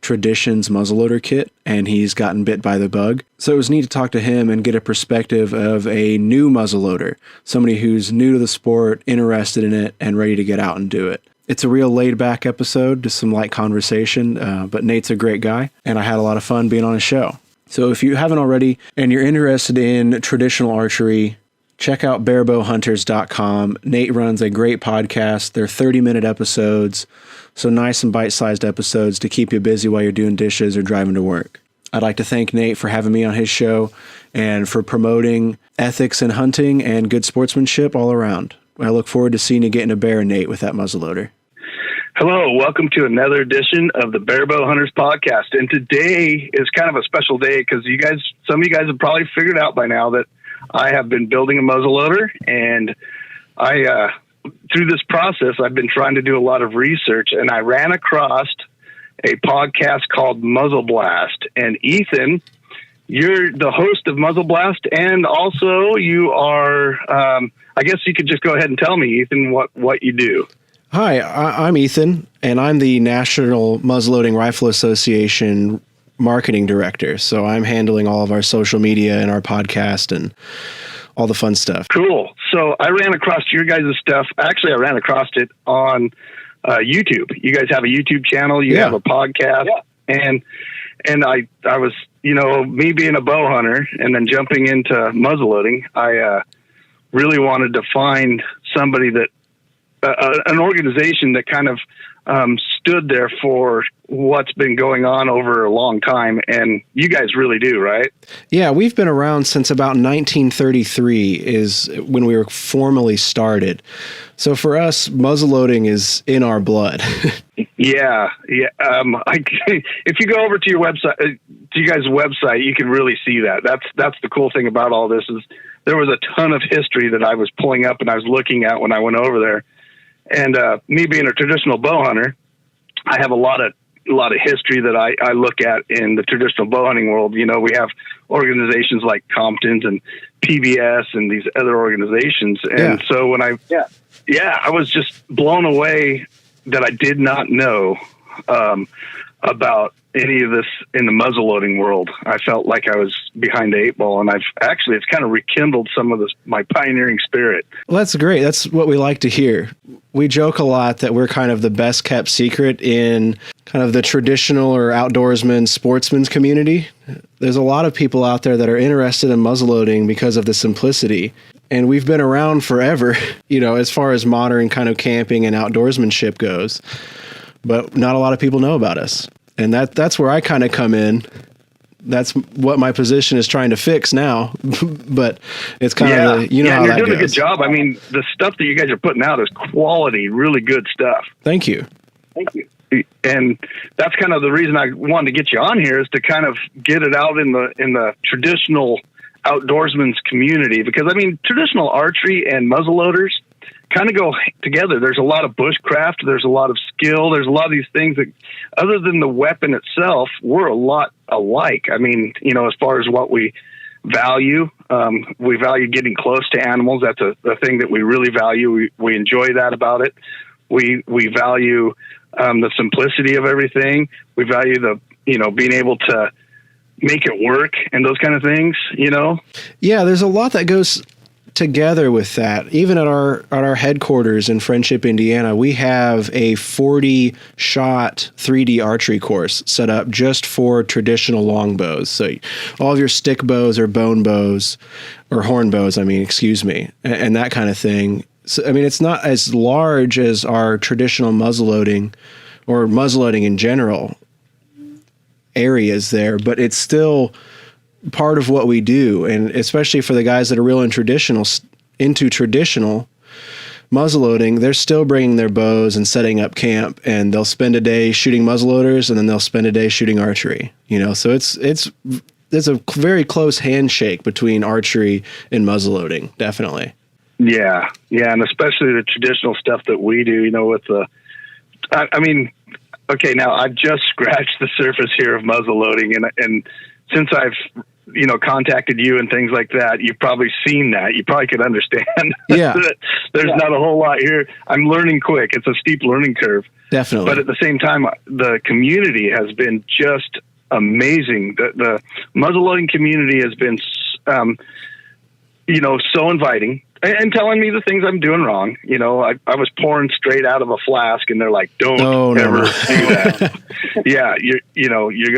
Traditions Muzzleloader kit, and he's gotten bit by the bug. So it was neat to talk to him and get a perspective of a new muzzleloader, somebody who's new to the sport, interested in it, and ready to get out and do it. It's a real laid-back episode, just some light conversation, but Nate's a great guy, and I had a lot of fun being on his show. So if you haven't already, and you're interested in traditional archery, check out barebowhunters.com. Nate runs a great podcast. They're 30-minute episodes, so nice and bite-sized episodes to keep you busy while you're doing dishes or driving to work. I'd like to thank Nate for having me on his show and for promoting ethics in hunting and good sportsmanship all around. I look forward to seeing you getting a bear, Nate, with that muzzleloader. Hello, welcome to another edition of the Barebow Hunters podcast. And today is kind of a special day because some of you guys have probably figured out by now that I have been building a muzzleloader, and through this process, I've been trying to do a lot of research, and I ran across a podcast called Muzzle Blast. And Ethan, you're the host of Muzzle Blast, and also you are, I guess you could just go ahead and tell me, Ethan, what you do. Hi, I'm Ethan, and I'm the National Muzzleloading Rifle Association marketing director. So I'm handling all of our social media and our podcast and all the fun stuff. Cool. So I ran across your guys' stuff. Actually, I ran across it on YouTube. You guys have a YouTube channel. You have a podcast. Yeah. And I was, me being a bow hunter and then jumping into muzzleloading, I really wanted to find somebody that, an organization that kind of stood there for what's been going on over a long time. And you guys really do, right? Yeah, we've been around since about 1933 is when we were formally started. So for us, muzzleloading is in our blood. Yeah. If you go over to your website, to you guys' website, you can really see that. That's the cool thing about all this is there was a ton of history that I was pulling up and I was looking at when I went over there. And me being a traditional bow hunter, I have a lot of history that I look at in the traditional bow hunting world. We have organizations like Compton's and PBS and these other organizations. And so when I was just blown away that I did not know about any of this in the muzzleloading world. I felt like I was behind the eight ball, and it's kind of rekindled some of my pioneering spirit. Well, that's great. That's what we like to hear. We joke a lot that we're kind of the best kept secret in kind of the traditional or outdoorsman sportsman's community. There's a lot of people out there that are interested in muzzleloading because of the simplicity. And we've been around forever, as far as modern kind of camping and outdoorsmanship goes. But not a lot of people know about us. And that's where I kind of come in. That's what my position is trying to fix now. But it's kind of, how that goes. You're doing a good job. I mean, the stuff that you guys are putting out is quality, really good stuff. Thank you. And that's kind of the reason I wanted to get you on here is to kind of get it out in the traditional outdoorsman's community. Because, traditional archery and muzzleloaders kind of go together. There's a lot of bushcraft. There's a lot of skill. There's a lot of these things that, other than the weapon itself, we're a lot alike. As far as what we value getting close to animals. That's a thing that we really value. We enjoy that about it. We value the simplicity of everything. We value the, being able to make it work and those kind of things, Yeah, there's a lot that goes together with that. Even at our headquarters in Friendship, Indiana, we have a 40-shot 3D archery course set up just for traditional longbows. So all of your stick bows or bone bows or horn bows, and that kind of thing. So, it's not as large as our traditional muzzleloading or muzzleloading in general areas there, but it's still part of what we do. And especially for the guys that are real into traditional muzzleloading, they're still bringing their bows and setting up camp, and they'll spend a day shooting muzzleloaders and then they'll spend a day shooting archery, so there's a very close handshake between archery and muzzleloading. Definitely. Yeah. And especially the traditional stuff that we do, with okay, now I've just scratched the surface here of muzzleloading, and since I've contacted you and things like that, you've probably seen that. You probably could understand. Yeah. that there's not a whole lot here. I'm learning quick. It's a steep learning curve. Definitely. But at the same time, the community has been just amazing. The muzzleloading community has been, so inviting and telling me the things I'm doing wrong. I was pouring straight out of a flask, and they're like, "Don't ever do that." Yeah, you're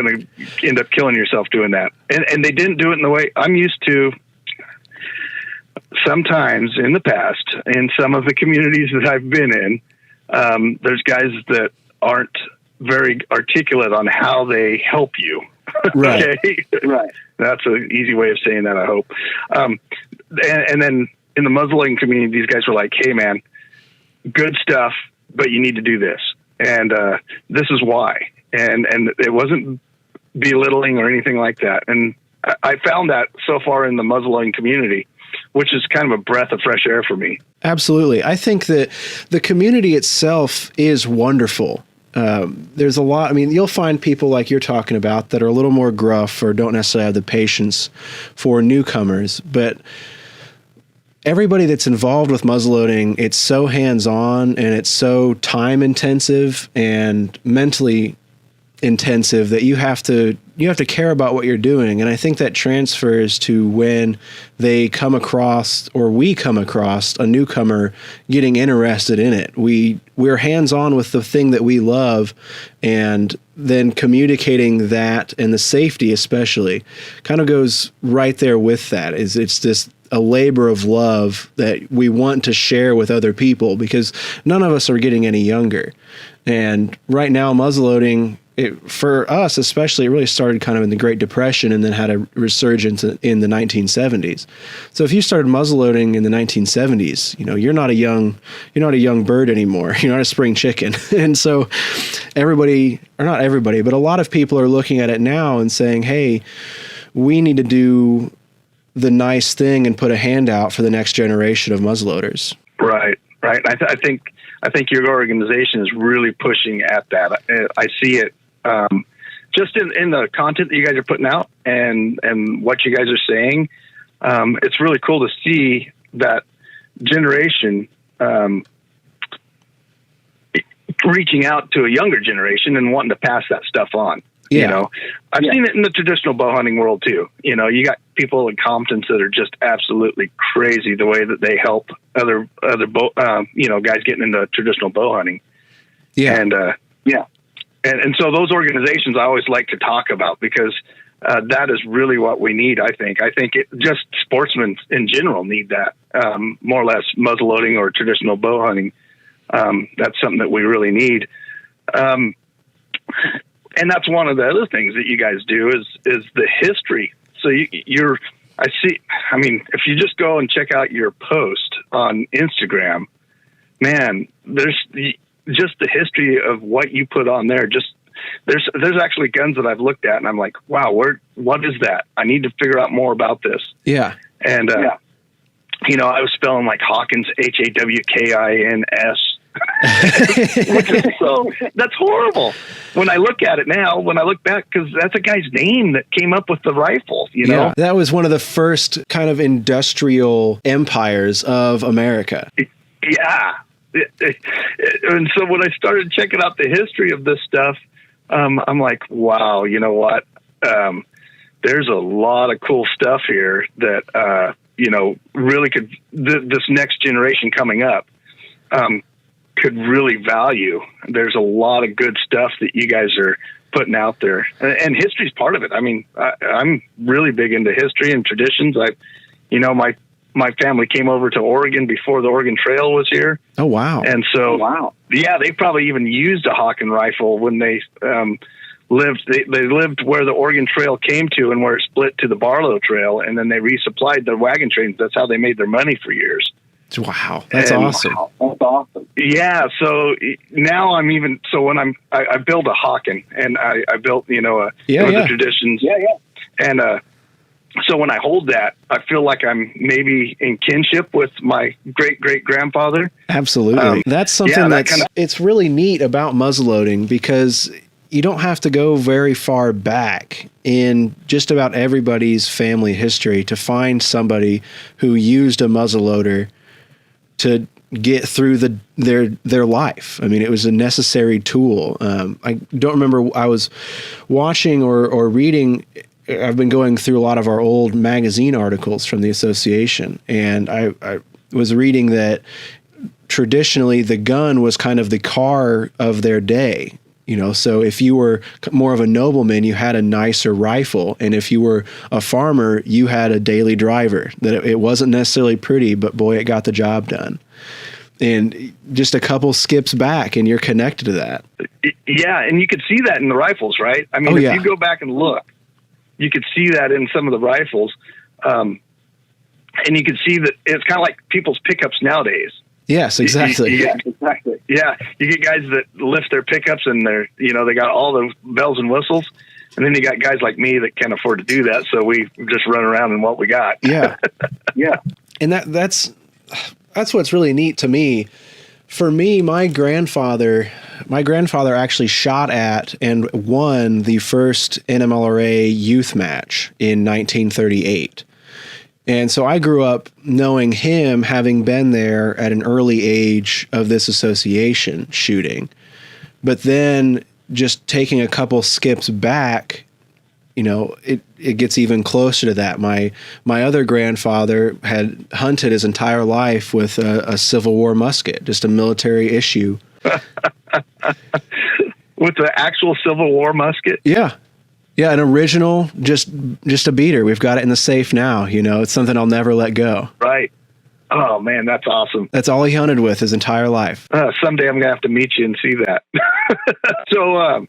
going to end up killing yourself doing that. And they didn't do it in the way I'm used to. Sometimes in the past, in some of the communities that I've been in, there's guys that aren't very articulate on how they help you. Right. Okay? Right. That's an easy way of saying that, I hope. And then in the muzzling community, these guys were like, "Hey man, good stuff, but you need to do this. And, this is why." And it wasn't belittling or anything like that. And I found that so far in the muzzleloading community, which is kind of a breath of fresh air for me. Absolutely. I think that the community itself is wonderful. There's a lot. I mean, you'll find people like you're talking about that are a little more gruff or don't necessarily have the patience for newcomers, but everybody that's involved with muzzleloading, it's so hands-on and it's so time-intensive and mentally intensive that you have to care about what you're doing. And I think that transfers to when they come across, or we come across, a newcomer getting interested in it. We're hands-on with the thing that we love, and then communicating that, and the safety especially kind of goes right there with that. It's just a labor of love that we want to share with other people, because none of us are getting any younger. And right now, muzzleloading, for us especially, it really started kind of in the Great Depression and then had a resurgence in the 1970s. So if you started muzzleloading in the 1970s, you're not a young bird anymore. You're not a spring chicken. And so everybody, or not everybody, but a lot of people are looking at it now and saying, "Hey, we need to do the nice thing and put a hand out for the next generation of muzzleloaders." Right. I think your organization is really pushing at that. I see it just in the content that you guys are putting out and what you guys are saying. It's really cool to see that generation reaching out to a younger generation and wanting to pass that stuff on. Yeah. I've seen it in the traditional bow hunting world too. You got people in Compton's that are just absolutely crazy the way that they help other bow, guys getting into traditional bow hunting. Yeah. And so those organizations I always like to talk about, because that is really what we need. I think just sportsmen in general need that, more or less muzzleloading or traditional bow hunting. That's something that we really need. And that's one of the other things that you guys do is the history. So if you just go and check out your post on Instagram, man, there's just the history of what you put on there. Just there's actually guns that I've looked at and I'm like, wow, what is that? I need to figure out more about this. Yeah. And, I was spelling like Hawkins, Hawkins. So that's horrible. When I look at it now, when I look back, because that's a guy's name that came up with the rifle, Yeah, that was one of the first kind of industrial empires of America. Yeah. And so when I started checking out the history of this stuff, I'm like, wow, you know what? There's a lot of cool stuff here that, really could, this next generation coming up, could really value. There's a lot of good stuff that you guys are putting out there, and history's part of it. I mean, I'm really big into history and traditions. My family came over to Oregon before the Oregon Trail was here. Oh, wow. And so, yeah, they probably even used a Hawken rifle when they lived. They lived where the Oregon Trail came to and where it split to the Barlow Trail, and then they resupplied their wagon trains. That's how they made their money for years. Wow, that's awesome. Wow, that's awesome. Yeah, so now when I build a Hawken, and I built, the Traditions. Yeah. And so when I hold that, I feel like I'm maybe in kinship with my great-great-grandfather. Absolutely. That's something it's really neat about muzzleloading, because you don't have to go very far back in just about everybody's family history to find somebody who used a muzzleloader to get through their life. I mean, it was a necessary tool. I don't remember, I was watching or reading, I've been going through a lot of our old magazine articles from the association, and I was reading that traditionally the gun was kind of the car of their day. You know, so if you were more of a nobleman, you had a nicer rifle. And if you were a farmer, you had a daily driver. That it wasn't necessarily pretty, but boy, it got the job done. And just a couple skips back and you're connected to that. Yeah, and you could see that in the rifles, right? I mean, if you go back and look, you could see that in some of the rifles. And you can see that it's kind of like people's pickups nowadays. Yes, exactly. Yeah, exactly. Yeah, you get guys that lift their pickups and they got all the bells and whistles, and then you got guys like me that can't afford to do that, so we just run around in what we got. Yeah, yeah. And that's what's really neat to me. For me, my grandfather actually shot at and won the first NMLRA youth match in 1938. And so I grew up knowing him, having been there at an early age of this association shooting. But then just taking a couple skips back, it gets even closer to that. My other grandfather had hunted his entire life with a Civil War musket, just a military issue. With the actual Civil War musket? Yeah. Yeah, an original, just a beater. We've got it in the safe now. It's something I'll never let go. Right. Oh, man, that's awesome. That's all he hunted with his entire life. Someday I'm going to have to meet you and see that. So,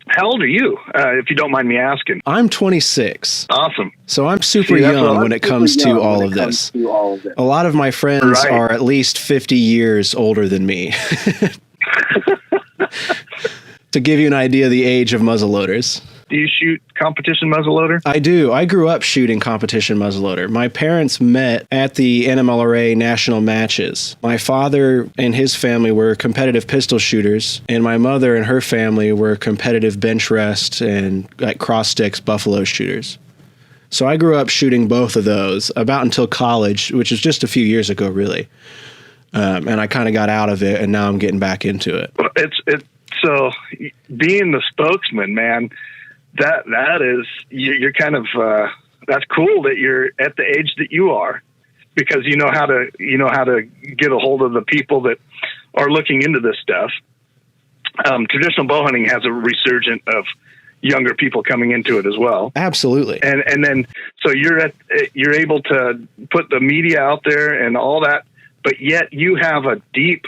how old are you, if you don't mind me asking? I'm 26. Awesome. So I'm super young when it comes to all of this. A lot of my friends are at least 50 years older than me. To give you an idea of the age of muzzleloaders. Do you shoot competition muzzleloader? I do. I grew up shooting competition muzzleloader. My parents met at the NMLRA national matches. My father and his family were competitive pistol shooters, and my mother and her family were competitive bench rest and like cross sticks buffalo shooters. So I grew up shooting both of those about until college, which was just a few years ago, really. And I kind of got out of it, and now I'm getting back into it. So being the spokesman, man, that is, you're kind of, that's cool that you're at the age that you are, because you know how to get a hold of the people that are looking into this stuff. Traditional bow hunting has a resurgence of younger people coming into it as well. Absolutely. And then, so you're able to put the media out there and all that, but yet you have a deep,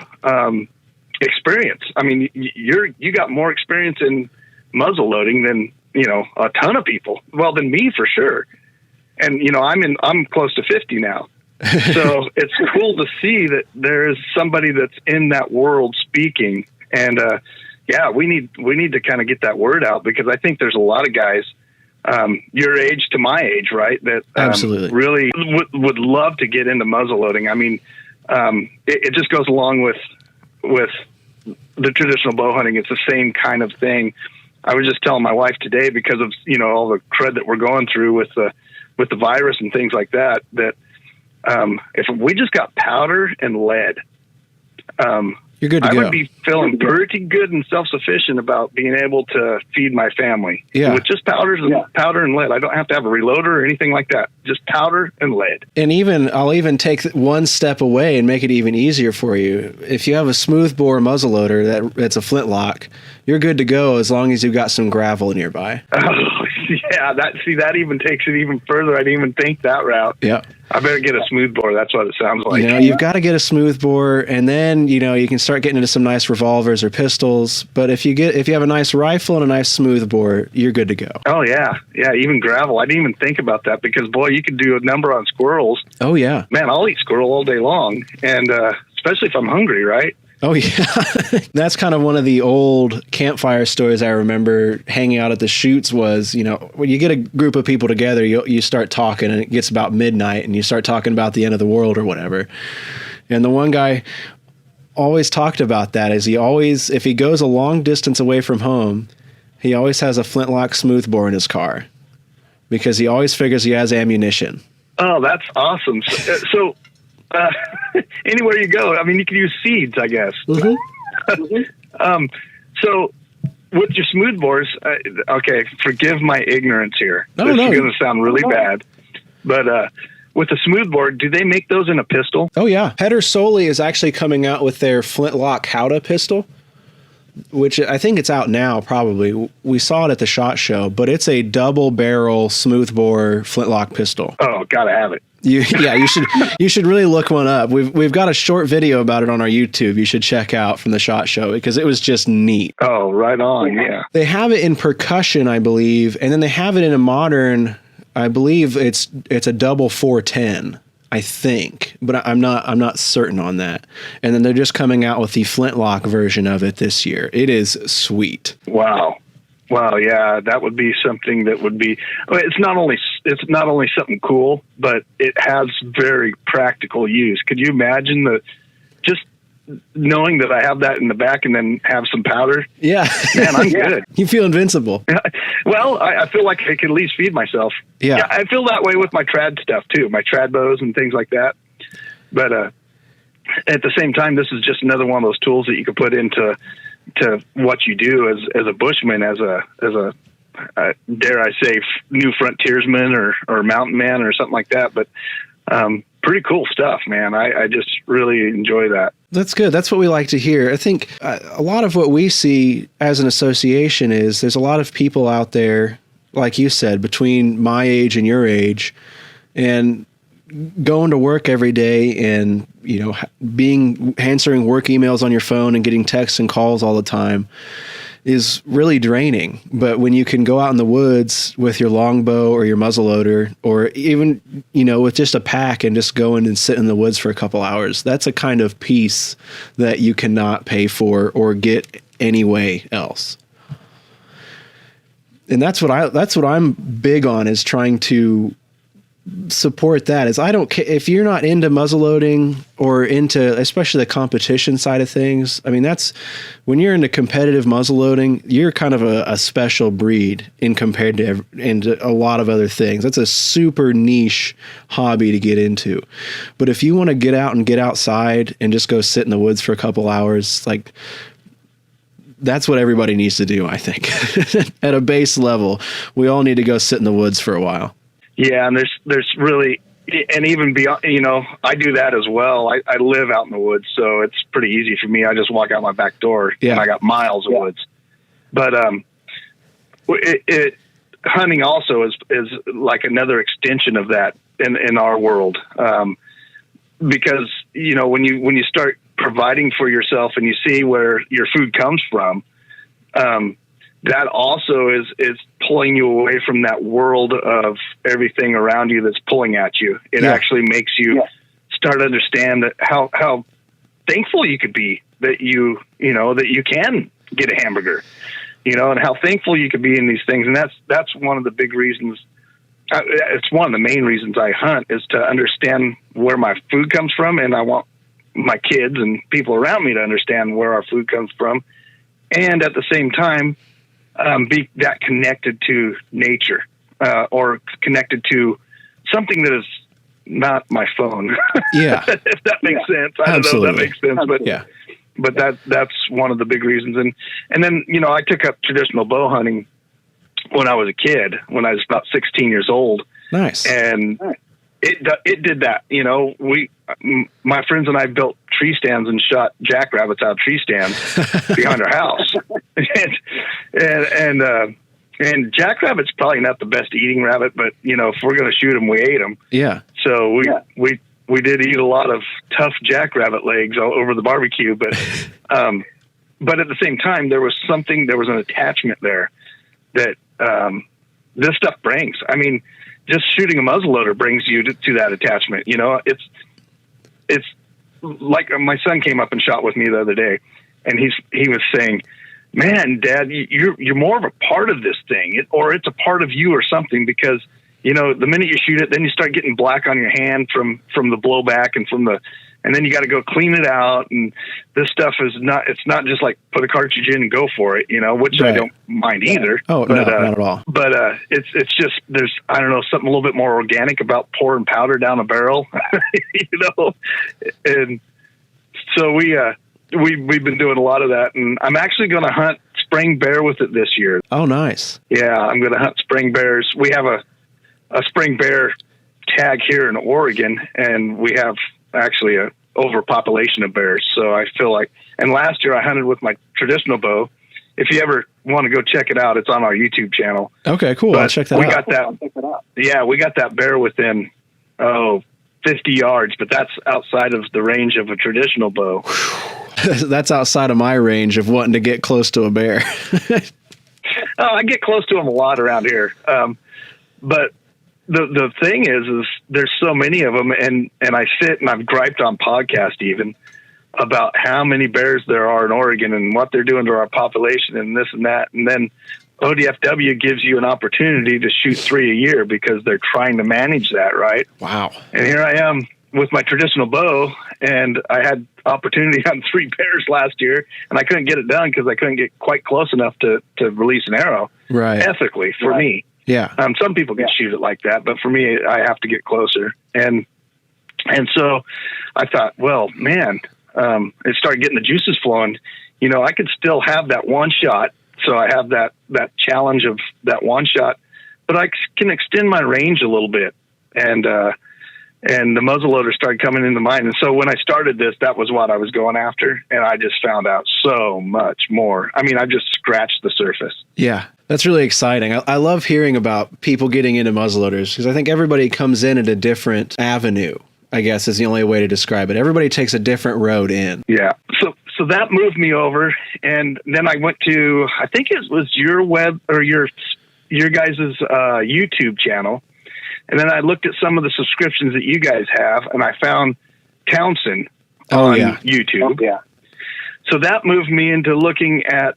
experience. I mean, you got more experience in muzzle loading than, a ton of people. Well, than me for sure. And, I'm close to 50 now. So it's cool to see that there is somebody that's in that world speaking. And, we need to kind of get that word out, because I think there's a lot of guys, your age to my age, right, that absolutely really would love to get into muzzle loading. I mean, it just goes along with the traditional bow hunting. It's the same kind of thing. I was just telling my wife today, because of, all the crud that we're going through with the virus and things like that, if we just got powder and lead, you're good to I go. would be feeling pretty good and self-sufficient about being able to feed my family. Yeah. With just powder and lead. I don't have to have a reloader or anything like that. Just powder and lead. And I'll even take one step away and make it even easier for you. If you have a smoothbore muzzleloader that's a flintlock, you're good to go as long as you've got some gravel nearby. Oh, yeah. That even takes it even further. I didn't even think that route. Yeah. I better get a smoothbore. That's what it sounds like. You've got to get a smoothbore, and then, you can start getting into some nice revolvers or pistols. But if you have a nice rifle and a nice smoothbore, you're good to go. Oh, yeah. Yeah, even gravel. I didn't even think about that, because, boy, you could do a number on squirrels. Oh, yeah. Man, I'll eat squirrel all day long, and especially if I'm hungry, right? Oh, yeah. That's kind of one of the old campfire stories I remember hanging out at the shoots was, when you get a group of people together, you start talking, and it gets about midnight, and you start talking about the end of the world or whatever. And the one guy always talked about that, is if he goes a long distance away from home, He always has a flintlock smoothbore in his car because he always figures he has ammunition. Oh, that's awesome. So anywhere you go, I mean, you can use seeds, I guess. So with your smoothbores, okay, forgive my ignorance here. This is going to sound really bad, but with the smoothbore, do they make those in a pistol? Oh yeah, Header Solely is actually coming out with their flintlock Howdah pistol, which I think it's out now. Probably we saw it at the SHOT Show, but it's a double barrel smoothbore flintlock pistol. Oh, gotta have it. You should really look one up. We've got a short video about it on our YouTube. You should check out from the SHOT Show because it was just neat. Oh, right on. Yeah. They have it in percussion, I believe, and then they have it in a modern. I believe it's a double 410. I think, but I'm not certain on that. And then they're just coming out with the flintlock version of it this year. It is sweet. Wow. Yeah, that would be something that would be. I mean, it's not only something cool, but it has very practical use. Could you imagine just knowing that I have that in the back and then have some powder? Yeah, man, I'm good. You feel invincible. Well, I feel like I can at least feed myself. Yeah, I feel that way with my trad stuff too, my trad bows and things like that. But at the same time, this is just another one of those tools that you can put into what you do as a bushman, as a dare I say, new frontiersman or mountain man or something like that. But pretty cool stuff, man. I just really enjoy that. That's good. That's what we like to hear. I think a lot of what we see as an association is there's a lot of people out there, like you said, between my age and your age, and going to work every day and, answering work emails on your phone and getting texts and calls all the time is really draining. But when you can go out in the woods with your longbow or your muzzleloader, or even, with just a pack and just go in and sit in the woods for a couple hours, that's a kind of peace that you cannot pay for or get any way else. And that's what I'm big on, is trying to support that. Is I don't care if you're not into muzzleloading or into especially the competition side of things. I mean, that's when you're into competitive muzzleloading, you're kind of a special breed compared to a lot of other things. That's a super niche hobby to get into. But if you want to get out and get outside and just go sit in the woods for a couple hours, like, that's what everybody needs to do, I think. At a base level, we all need to go sit in the woods for a while. Yeah, and there's really, and even beyond, I do that as well. I live out in the woods, so it's pretty easy for me. I just walk out my back door, and I got miles of woods. But hunting also is like another extension of that in our world, because when you start providing for yourself and you see where your food comes from, that also is pulling you away from that world of everything around you that's pulling at you. It actually makes you start to understand that how thankful you could be that you can get a hamburger, and how thankful you could be in these things. And that's one of the big reasons. It's one of the main reasons I hunt, is to understand where my food comes from. And I want my kids and people around me to understand where our food comes from. And at the same time, be that connected to nature, or connected to something that is not my phone. Yeah. If that makes sense. I don't know if that makes sense, but that's one of the big reasons. And then, I took up traditional bow hunting when I was a kid, when I was about 16 years old. Nice. And it did that. My friends and I built tree stands and shot jackrabbits out of tree stands behind our house. And jackrabbit's probably not the best eating rabbit, but if we're going to shoot them, we ate them. Yeah. So we did eat a lot of tough jackrabbit legs all over the barbecue, but at the same time, there was an attachment there that this stuff brings. I mean, just shooting a muzzleloader brings you to that attachment. It's like my son came up and shot with me the other day, and he was saying, "Man, Dad, you're more of a part of this thing, or it's a part of you or something, because the minute you shoot it, then you start getting black on your hand from the blowback and and then you got to go clean it out. And this stuff it's not just like put a cartridge in and go for it, which I don't mind either. Oh, no, not at all. But it's just, there's, I don't know, something a little bit more organic about pouring powder down a barrel, and so we've been doing a lot of that, and I'm actually going to hunt spring bear with it this year. Oh, nice. Yeah, I'm going to hunt spring bears. We have a spring bear tag here in Oregon, and we have actually a overpopulation of bears. So I feel like, and last year I hunted with my traditional bow. If you ever want to go check it out, it's on our YouTube channel. Okay, cool. I'll check that out. We got that bear within, 50 yards, but that's outside of the range of a traditional bow. That's outside of my range of wanting to get close to a bear. I get close to them a lot around here. But the thing is there's so many of them, and I sit and I've griped on podcast even about how many bears there are in Oregon and what they're doing to our population and this and that. And then ODFW gives you an opportunity to shoot 3 a year because they're trying to manage that, right? Wow. And here I am with my traditional bow, and I had opportunity on 3 bears last year, and I couldn't get it done because I couldn't get quite close enough to release an arrow. Right. Ethically, for me. Yeah. Some people can shoot it like that, but for me, I have to get closer. And so I thought, well, man, it started getting the juices flowing. I could still have that one shot. So I have that challenge of that one shot, but I can extend my range a little bit. And the muzzleloader started coming into mind. And so when I started this, that was what I was going after. And I just found out so much more. I mean, I've just scratched the surface. Yeah, that's really exciting. I love hearing about people getting into muzzleloaders because I think everybody comes in at a different avenue, I guess is the only way to describe it. Everybody takes a different road in. Yeah. So that moved me over. And then I went to, I think it was your web or your guys' YouTube channel. And then I looked at some of the subscriptions that you guys have, and I found Townsend on YouTube. Oh, yeah. So that moved me into looking at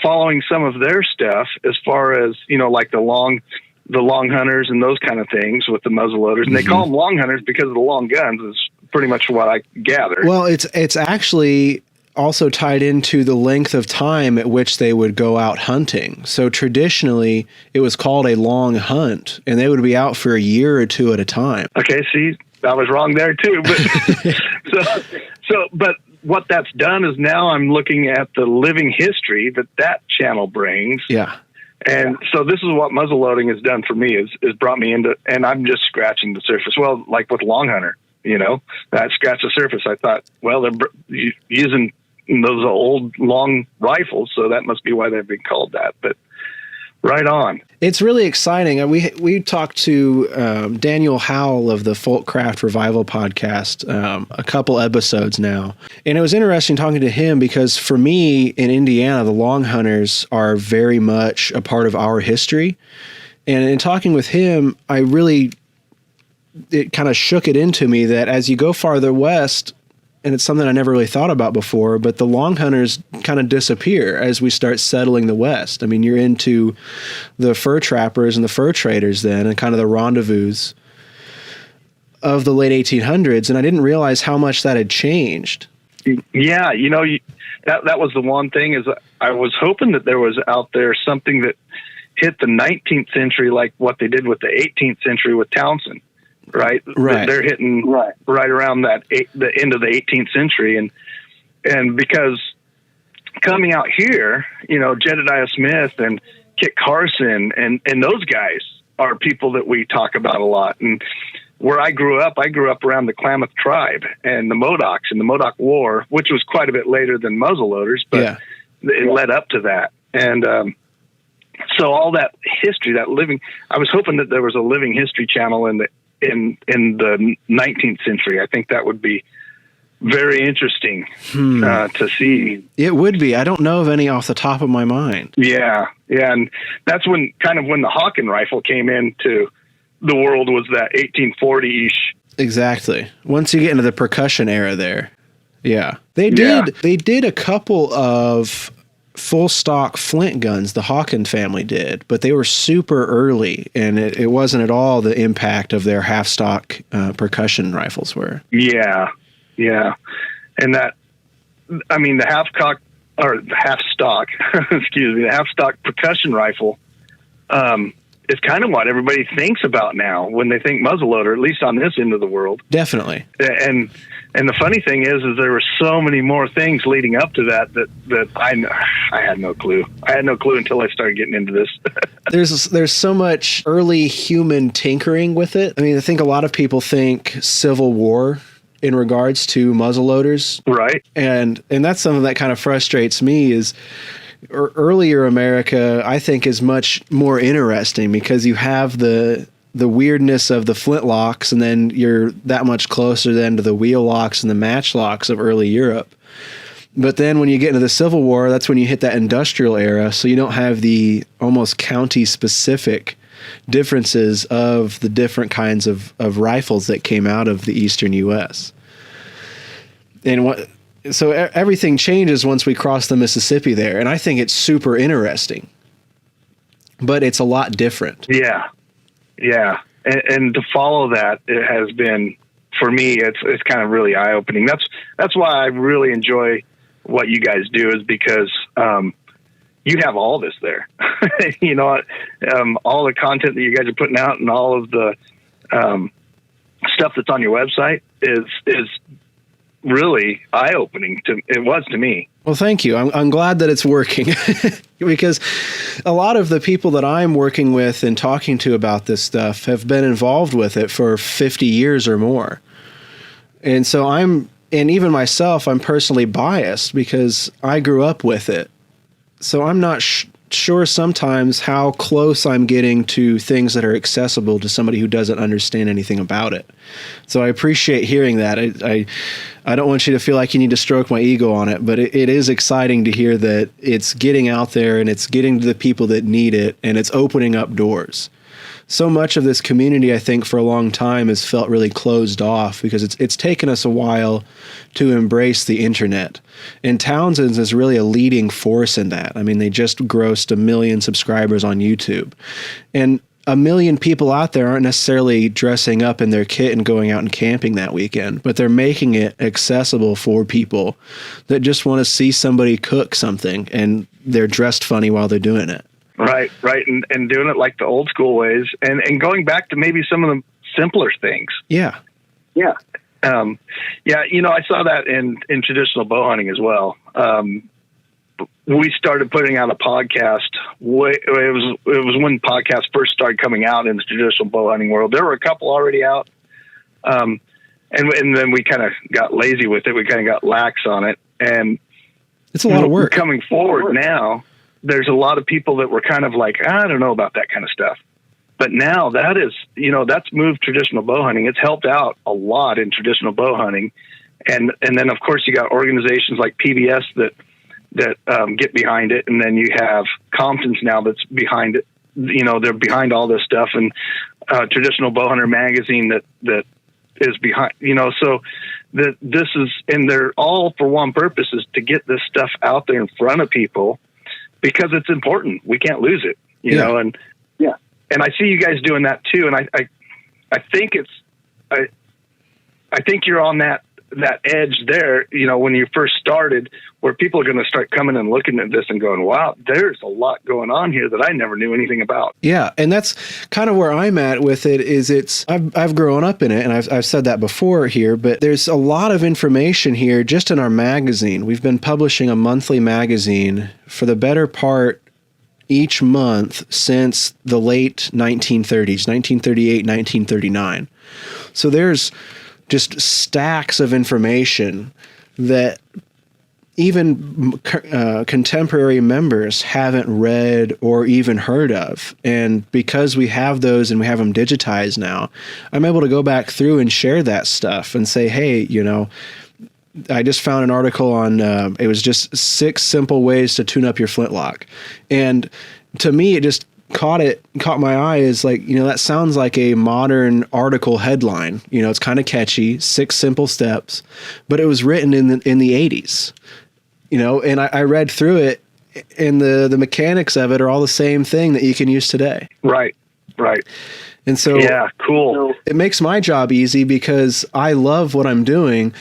following some of their stuff as far as, like the long hunters and those kind of things with the muzzleloaders. And they call them long hunters because of the long guns is pretty much what I gather. Well, it's actually also tied into the length of time at which they would go out hunting. So traditionally, it was called a long hunt, and they would be out for a year or two at a time. Okay, see, I was wrong there too. But but what that's done is now I'm looking at the living history that channel brings. Yeah. And so this is what muzzleloading has done for me is brought me into, and I'm just scratching the surface. Well, like with long hunter, that scratched the surface. I thought, well, they're using those old long rifles, so that must be why they've been called that. But right on. It's really exciting. We talked to Daniel Howell of the Folkcraft Revival podcast a couple episodes now, and it was interesting talking to him because for me in Indiana, the long hunters are very much a part of our history. And in talking with him, it kind of shook it into me that as you go farther west, and it's something I never really thought about before, but the long hunters kind of disappear as we start settling the West. I mean, you're into the fur trappers and the fur traders then, and kind of the rendezvous of the late 1800s, and I didn't realize how much that had changed. Yeah, that was the one thing is I was hoping that there was out there something that hit the 19th century like what they did with the 18th century with Townsend. Right. They're hitting right around the end of the 18th century. And because coming out here, Jedediah Smith and Kit Carson and those guys are people that we talk about a lot. And where I grew up around the Klamath tribe and the Modocs and the Modoc War, which was quite a bit later than muzzleloaders, but it led up to that. And, so all that history, that living, I was hoping that there was a living history channel in the 19th century. I think that would be very interesting to see. It would be. I don't know of any off the top of my mind. Yeah. And that's when the Hawken rifle came into the world, was that 1840-ish. Exactly. Once you get into the percussion era there. Yeah. They did a couple of full stock flint guns, the Hawken family did, but they were super early, and it wasn't at all the impact of their half stock percussion rifles were. Yeah. Yeah. And that, I mean, the half-stock, excuse me, the half-stock percussion rifle is kind of what everybody thinks about now when they think muzzleloader, at least on this end of the world. Definitely. And the funny thing is there were so many more things leading up to that I had no clue. I had no clue until I started getting into this. There's so much early human tinkering with it. I mean, I think a lot of people think Civil War in regards to muzzleloaders. Right. And that's something that kind of frustrates me is earlier America, I think, is much more interesting because you have the weirdness of the flintlocks, and then you're that much closer then to the wheel locks and the matchlocks of early Europe. But then when you get into the Civil War, that's when you hit that industrial era, so you don't have the almost county-specific differences of the different kinds of rifles that came out of the eastern U.S. So everything changes once we cross the Mississippi there, and I think it's super interesting. But it's a lot different. Yeah. Yeah. And to follow that, it has been, for me, it's kind of really eye-opening. That's why I really enjoy what you guys do, is because you have all this there. You know, all the content that you guys are putting out and all of the stuff that's on your website is really eye-opening. It was to me. Well, thank you. I'm glad that it's working because a lot of the people that I'm working with and talking to about this stuff have been involved with it for 50 years or more. And so and even myself, I'm personally biased because I grew up with it. So I'm not sure sometimes how close I'm getting to things that are accessible to somebody who doesn't understand anything about it. So I appreciate hearing that. I don't want you to feel like you need to stroke my ego on it, but it is exciting to hear that it's getting out there and it's getting to the people that need it, and it's opening up doors. So much of this community, I think, for a long time has felt really closed off because it's taken us a while to embrace the internet. And Townsend's is really a leading force in that. I mean, they just grossed 1 million subscribers on YouTube. And 1 million people out there aren't necessarily dressing up in their kit and going out and camping that weekend, but they're making it accessible for people that just want to see somebody cook something and they're dressed funny while they're doing it. Right. And doing it like the old school ways and going back to maybe some of the simpler things. Yeah. Yeah. You know, I saw that in traditional bow hunting as well. We started putting out a podcast. It was when podcasts first started coming out in the traditional bow hunting world. There were a couple already out. And then we kind of got lazy with it. We kind of got lax on it. And it's a lot of work. Coming forward now, there's a lot of people that were kind of like, I don't know about that kind of stuff. But now that is, you know, that's moved traditional bow hunting. It's helped out a lot in traditional bow hunting. And then, of course, you got organizations like PBS that get behind it. And then you have Compton's now that's behind it. You know, they're behind all this stuff. And Traditional Bow Hunter magazine that is behind, you know, so this is, and they're all for one purpose, is to get this stuff out there in front of people because it's important. We can't lose it, you know, and yeah. And I see you guys doing that too. And I think I think you're on that edge there, you know, when you first started, where people are going to start coming and looking at this and going, wow, there's a lot going on here that I never knew anything about. Yeah. And that's kind of where I'm at with it is I've grown up in it, and I've said that before here, but there's a lot of information here just in our magazine. We've been publishing a monthly magazine for the better part each month since the late 1930s, 1938, 1939. So there's just stacks of information that even contemporary members haven't read or even heard of. And because we have those and we have them digitized now, I'm able to go back through and share that stuff and say, hey, you know, I just found an article on, it was just 6 simple ways to tune up your flintlock. And to me, it just caught my eye as like, you know, that sounds like a modern article headline. You know, it's kind of catchy, 6 simple steps, but it was written in the 80s, you know, and I read through it, and the mechanics of it are all the same thing that you can use today. Right. And so yeah, cool. It makes my job easy because I love what I'm doing.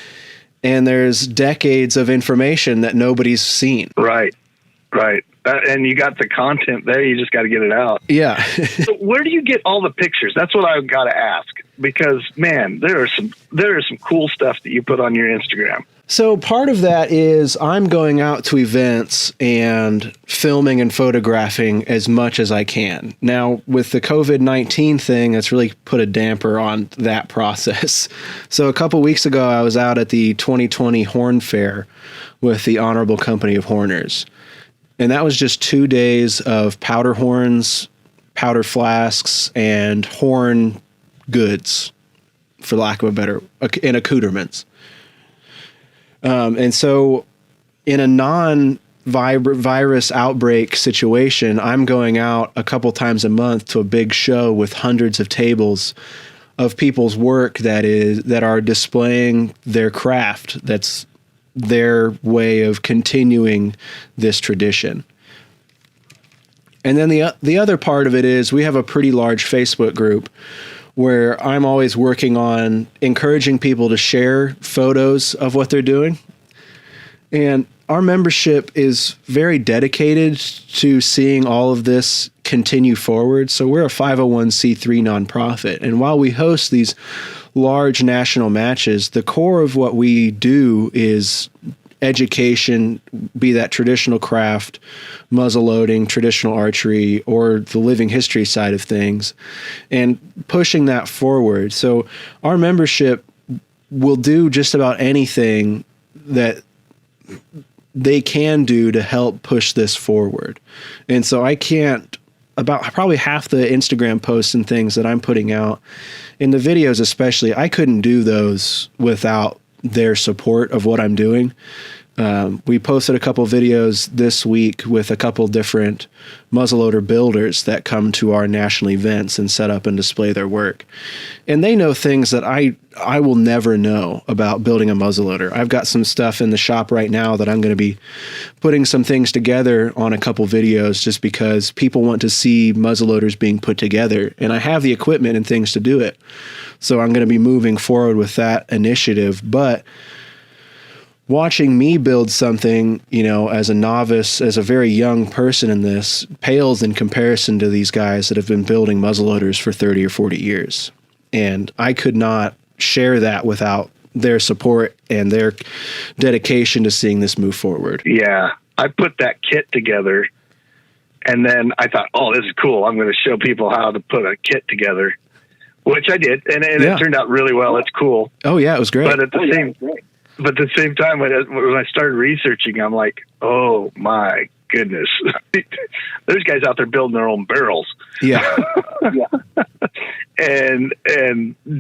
and there's decades of information that nobody's seen. Right. And you got the content there. You just got to get it out. Yeah. So where do you get all the pictures? That's what I've got to ask, because man, there is some cool stuff that you put on your Instagram. So part of that is I'm going out to events and filming and photographing as much as I can. Now, with the COVID-19 thing, that's really put a damper on that process. So a couple weeks ago, I was out at the 2020 Horn Fair with the Honorable Company of Horners. And that was just 2 days of powder horns, powder flasks, and horn goods, for lack of a better, and accoutrements. And so in a non-virus outbreak situation, I'm going out a couple times a month to a big show with hundreds of tables of people's work that are displaying their craft. That's their way of continuing this tradition. And then the other part of it is we have a pretty large Facebook group where I'm always working on encouraging people to share photos of what they're doing. And our membership is very dedicated to seeing all of this continue forward. So we're a 501c3 nonprofit. And while we host these large national matches, the core of what we do is education, be that traditional craft, muzzleloading, traditional archery, or the living history side of things, and pushing that forward. So our membership will do just about anything that they can do to help push this forward. And so I can't, about probably half the Instagram posts and things that I'm putting out, in the videos especially, I couldn't do those without their support of what I'm doing. We posted a couple videos this week with a couple different muzzleloader builders that come to our national events and set up and display their work. And they know things that I will never know about building a muzzleloader. I've got some stuff in the shop right now that I'm going to be putting some things together on a couple videos just because people want to see muzzleloaders being put together. And I have the equipment and things to do it. So I'm going to be moving forward with that initiative. But watching me build something, as a novice, as a very young person in this, pales in comparison to these guys that have been building muzzleloaders for 30 or 40 years. And I could not share that without their support and their dedication to seeing this move forward. Yeah. I put that kit together, and then I thought, oh, this is cool. I'm going to show people how to put a kit together, which I did. And it turned out really well. It's cool. Oh, yeah, it was great. But at the same time, when I started researching, I'm like, oh my goodness, there's guys out there building their own barrels. Yeah. and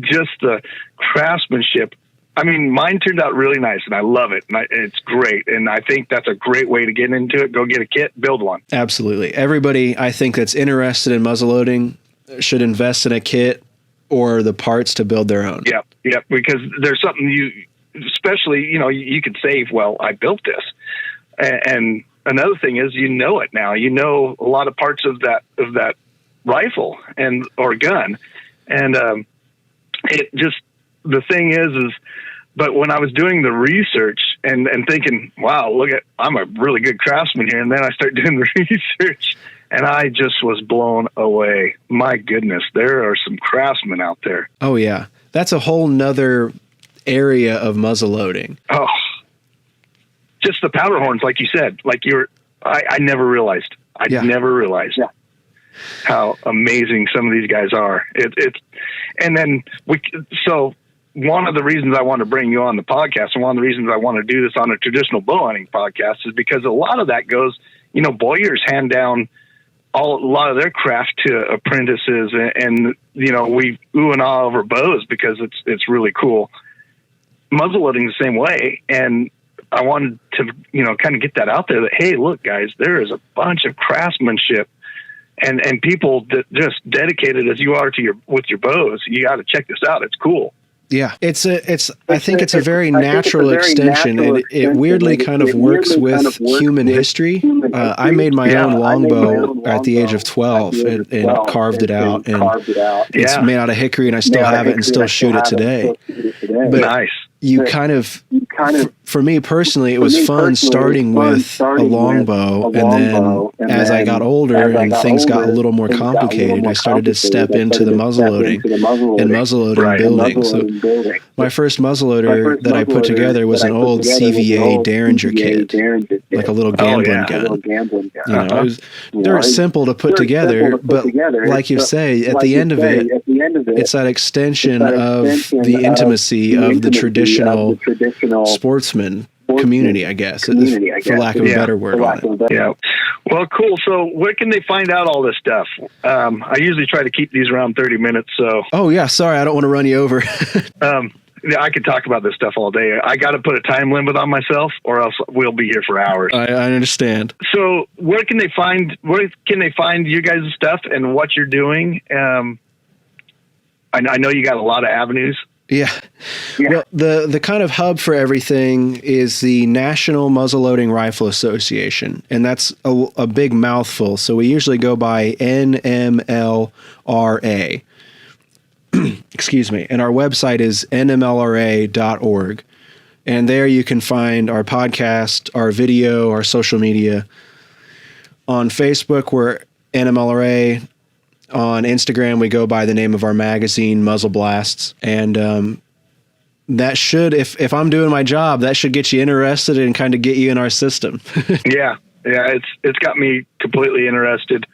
just the craftsmanship. I mean, mine turned out really nice, and I love it. And it's great. And I think that's a great way to get into it. Go get a kit, build one. Absolutely. Everybody, I think, that's interested in muzzleloading should invest in a kit or the parts to build their own. Yep. Because there's something especially, you could say, well, I built this. And another thing is, it now. A lot of parts of that rifle or gun. And the thing is, but when I was doing the research and thinking, wow, I'm a really good craftsman here. And then I start doing the research and I just was blown away. My goodness, there are some craftsmen out there. Oh yeah. That's a whole nother area of muzzleloading. Oh, just the powder horns, like you said, I never realized. Never realized how amazing some of these guys are. So one of the reasons I want to bring you on the podcast, and one of the reasons I want to do this on a traditional bow hunting podcast, is because a lot of that goes, bowyers hand down a lot of their craft to apprentices, and we ooh and ah over bows because it's really cool. Muzzleloading the same way, and I wanted to kind of get that out there that, hey, look guys, there is a bunch of craftsmanship and people that just dedicated as you are with your bows. You got to check this out. It's cool. Yeah, I think it's a very natural extension. It weirdly kind of works with human history. I made my own longbow at the age of 12 and carved it out, and it's made out of hickory, and I still have it and still shoot it today. But nice. You kind of for me personally, it was fun starting with a longbow, and then as I got older and things got a little more complicated, I started to step into the muzzleloading and muzzleloading building. So my first muzzleloader that I put together was an old CVA Derringer kit, like a little gambling gun. They're simple to put together, but like you say, at the end of it, it's that extension of the intimacy of the traditional sportsman community, I guess, for lack of a better word on it. Yeah. Well, cool. So where can they find out all this stuff? I usually try to keep these around 30 minutes. So. Oh, yeah. Sorry, I don't want to run you over. I could talk about this stuff all day. I got to put a time limit on myself, or else we'll be here for hours. I understand. So where can they find you guys' stuff and what you're doing? I know you got a lot of avenues. Yeah. Well, the kind of hub for everything is the National Muzzleloading Rifle Association, and that's a big mouthful. So we usually go by NMLRA. Excuse me. And our website is NMLRA.org. And there you can find our podcast, our video, our social media. On Facebook, we're NMLRA. On Instagram, we go by the name of our magazine, Muzzle Blasts. And that should, if I'm doing my job, that should get you interested and kind of get you in our system. Yeah. It's got me completely interested.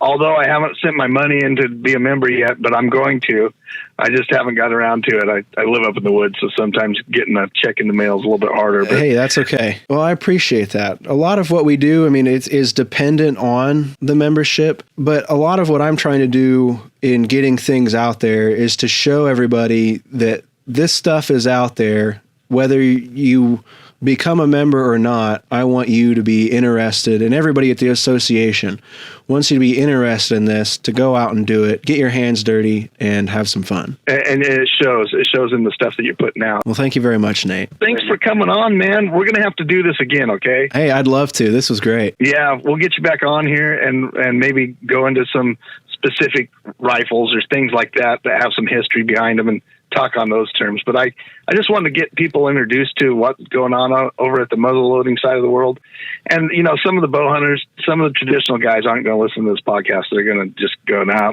Although I haven't sent my money in to be a member yet, but I'm going to. I just haven't got around to it. I live up in the woods, so sometimes getting a check in the mail is a little bit harder. But. Hey, that's okay. Well, I appreciate that. A lot of what we do, I mean, it is dependent on the membership, but a lot of what I'm trying to do in getting things out there is to show everybody that this stuff is out there, whether you become a member or not. I want you to be interested, and everybody at the association wants you to be interested in this, to go out and do it, get your hands dirty, and have some fun. And it shows. It shows in the stuff that you're putting out. Well, thank you very much, Nate. Thanks for coming on, man. We're going to have to do this again, okay? Hey, I'd love to. This was great. Yeah, we'll get you back on here and maybe go into some specific rifles or things like that have some history behind them and talk on those terms. But I just wanted to get people introduced to what's going on over at the muzzleloading side of the world. And, some of the bow hunters, some of the traditional guys aren't going to listen to this podcast. They're going to just go, no.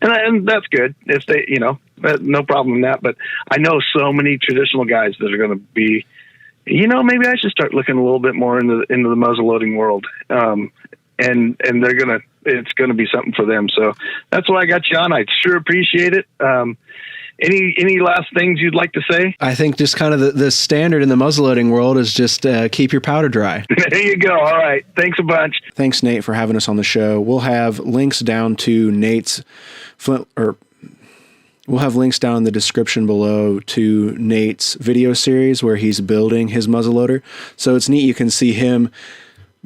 And that's good. If they, no problem in that. But I know so many traditional guys that are going to be, maybe I should start looking a little bit more into the muzzleloading world. And it's going to be something for them. So that's why I got you on. I sure appreciate it. Any last things you'd like to say? I think just kind of the standard in the muzzleloading world is just keep your powder dry. There you go. All right. Thanks a bunch. Thanks, Nate, for having us on the show. We'll have links down to we'll have links down in the description below to Nate's video series where he's building his muzzleloader. So it's neat. You can see him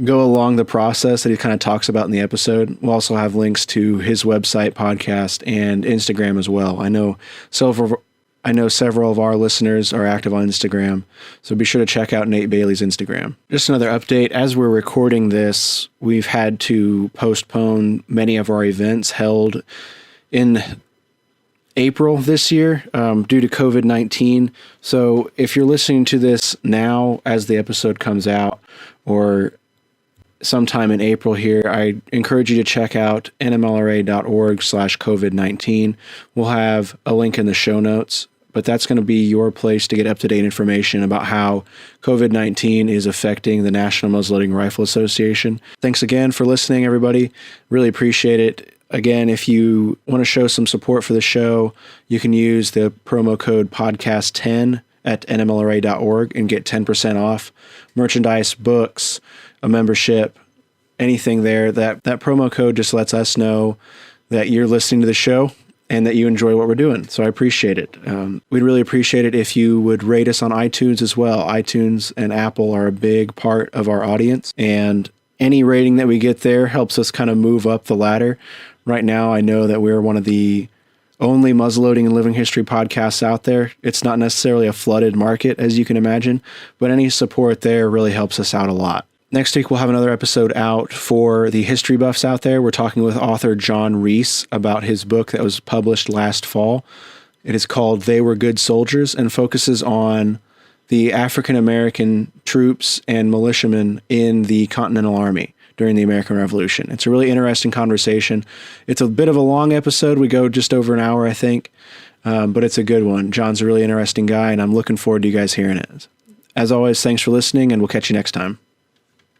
go along the process that he kind of talks about in the episode. We'll also have links to his website, podcast, and Instagram as well. I know several of our listeners are active on Instagram, so be sure to check out Nate Bailey's Instagram. Just another update, as we're recording this, we've had to postpone many of our events held in April this year due to COVID-19. So if you're listening to this now as the episode comes out, or sometime in April here, I encourage you to check out nmlra.org/COVID-19. We'll have a link in the show notes, but that's going to be your place to get up-to-date information about how COVID-19 is affecting the National Muzzleloading Rifle Association. Thanks again for listening, everybody. Really appreciate it. Again, if you want to show some support for the show, you can use the promo code podcast10 at nmlra.org and get 10% off merchandise, books, a membership, anything there. That promo code just lets us know that you're listening to the show and that you enjoy what we're doing. So I appreciate it. We'd really appreciate it if you would rate us on iTunes as well. iTunes and Apple are a big part of our audience, and any rating that we get there helps us kind of move up the ladder. Right now, I know that we're one of the only muzzleloading and living history podcasts out there. It's not necessarily a flooded market, as you can imagine, but any support there really helps us out a lot. Next week, we'll have another episode out for the history buffs out there. We're talking with author John Reese about his book that was published last fall. It is called They Were Good Soldiers and focuses on the African American troops and militiamen in the Continental Army during the American Revolution. It's a really interesting conversation. It's a bit of a long episode. We go just over an hour, I think, but it's a good one. John's a really interesting guy, and I'm looking forward to you guys hearing it. As always, thanks for listening, and we'll catch you next time.